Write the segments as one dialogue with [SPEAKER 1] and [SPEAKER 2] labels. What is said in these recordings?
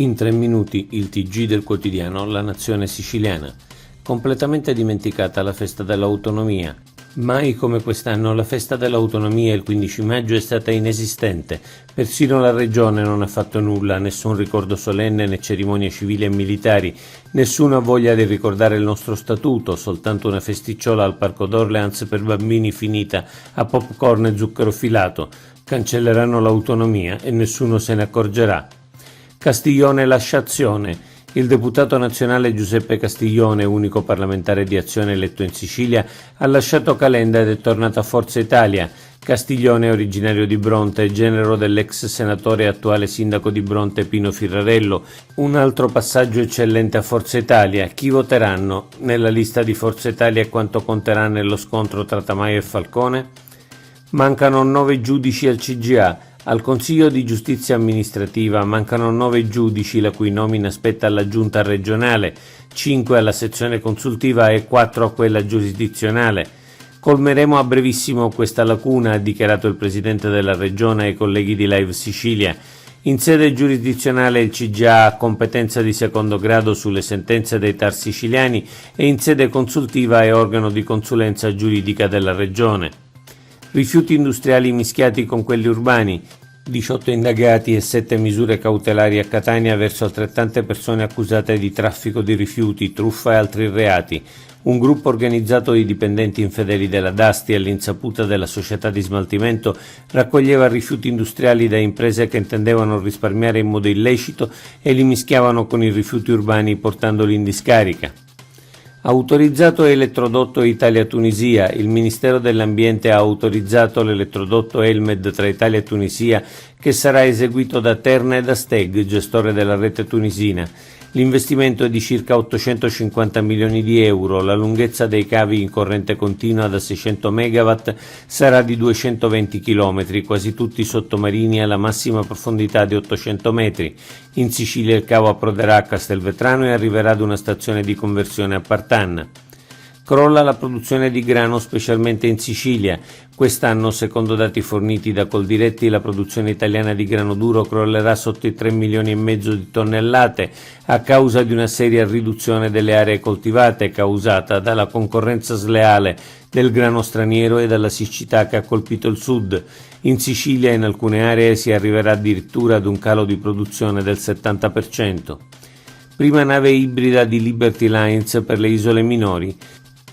[SPEAKER 1] In 3 minuti il TG del quotidiano La Nazione Siciliana. Completamente dimenticata la festa dell'autonomia. Mai come quest'anno la festa dell'autonomia il 15 maggio è stata inesistente. Persino la regione non ha fatto nulla, nessun ricordo solenne né cerimonie civili e militari. Nessuno ha voglia di ricordare il nostro statuto, soltanto una festicciola al Parco d'Orleans per bambini finita a popcorn e zucchero filato. Cancelleranno l'autonomia e nessuno se ne accorgerà. Castiglione lascia Azione. Il deputato nazionale Giuseppe Castiglione, unico parlamentare di Azione eletto in Sicilia, ha lasciato Calenda ed è tornato a Forza Italia. Castiglione è originario di Bronte, genero dell'ex senatore e attuale sindaco di Bronte Pino Firrarello. Un altro passaggio eccellente a Forza Italia. Chi voteranno nella lista di Forza Italia e quanto conterà nello scontro tra Tamaio e Falcone? Mancano 9 giudici al CGA. Al Consiglio di Giustizia Amministrativa mancano 9 giudici la cui nomina spetta alla Giunta regionale, 5 alla sezione consultiva e 4 a quella giurisdizionale. Colmeremo a brevissimo questa lacuna, ha dichiarato il Presidente della Regione ai colleghi di Live Sicilia. In sede giurisdizionale il CGA ha competenza di secondo grado sulle sentenze dei TAR siciliani e in sede consultiva è organo di consulenza giuridica della Regione. Rifiuti industriali mischiati con quelli urbani, 18 indagati e 7 misure cautelari a Catania verso altrettante persone accusate di traffico di rifiuti, truffa e altri reati. Un gruppo organizzato di dipendenti infedeli della Dasti all'insaputa della società di smaltimento raccoglieva rifiuti industriali da imprese che intendevano risparmiare in modo illecito e li mischiavano con i rifiuti urbani portandoli in discarica. Autorizzato elettrodotto Italia-Tunisia. Il Ministero dell'Ambiente ha autorizzato l'elettrodotto Elmed tra Italia e Tunisia che sarà eseguito da Terna e da Steg, gestore della rete tunisina. L'investimento è di circa 850 milioni di euro, la lunghezza dei cavi in corrente continua da 600 MW sarà di 220 km, quasi tutti sottomarini alla massima profondità di 800 metri. In Sicilia il cavo approderà a Castelvetrano e arriverà ad una stazione di conversione a Partanna. Crolla la produzione di grano specialmente in Sicilia. Quest'anno, secondo dati forniti da Coldiretti, la produzione italiana di grano duro crollerà sotto i 3,5 milioni di tonnellate a causa di una seria riduzione delle aree coltivate causata dalla concorrenza sleale del grano straniero e dalla siccità che ha colpito il sud. In Sicilia in alcune aree si arriverà addirittura ad un calo di produzione del 70%. Prima nave ibrida di Liberty Lines per le isole minori.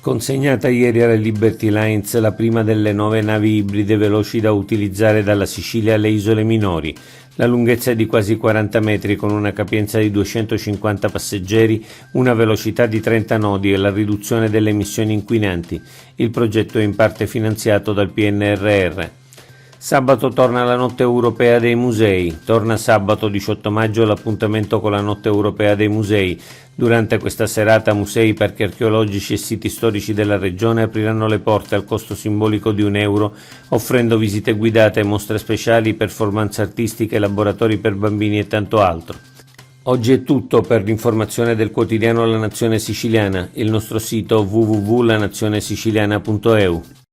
[SPEAKER 1] Consegnata ieri alla Liberty Lines la prima delle 9 navi ibride veloci da utilizzare dalla Sicilia alle isole minori. La lunghezza è di quasi 40 metri con una capienza di 250 passeggeri, una velocità di 30 nodi e la riduzione delle emissioni inquinanti. Il progetto è in parte finanziato dal PNRR. Sabato torna la Notte Europea dei Musei. Torna sabato 18 maggio l'appuntamento con la Notte Europea dei Musei. Durante questa serata musei, parchi archeologici e siti storici della regione apriranno le porte al costo simbolico di €1, offrendo visite guidate, mostre speciali, performance artistiche, laboratori per bambini e tanto altro. Oggi è tutto. Per l'informazione del quotidiano La Nazione Siciliana, il nostro sito www.lanazionesiciliana.eu.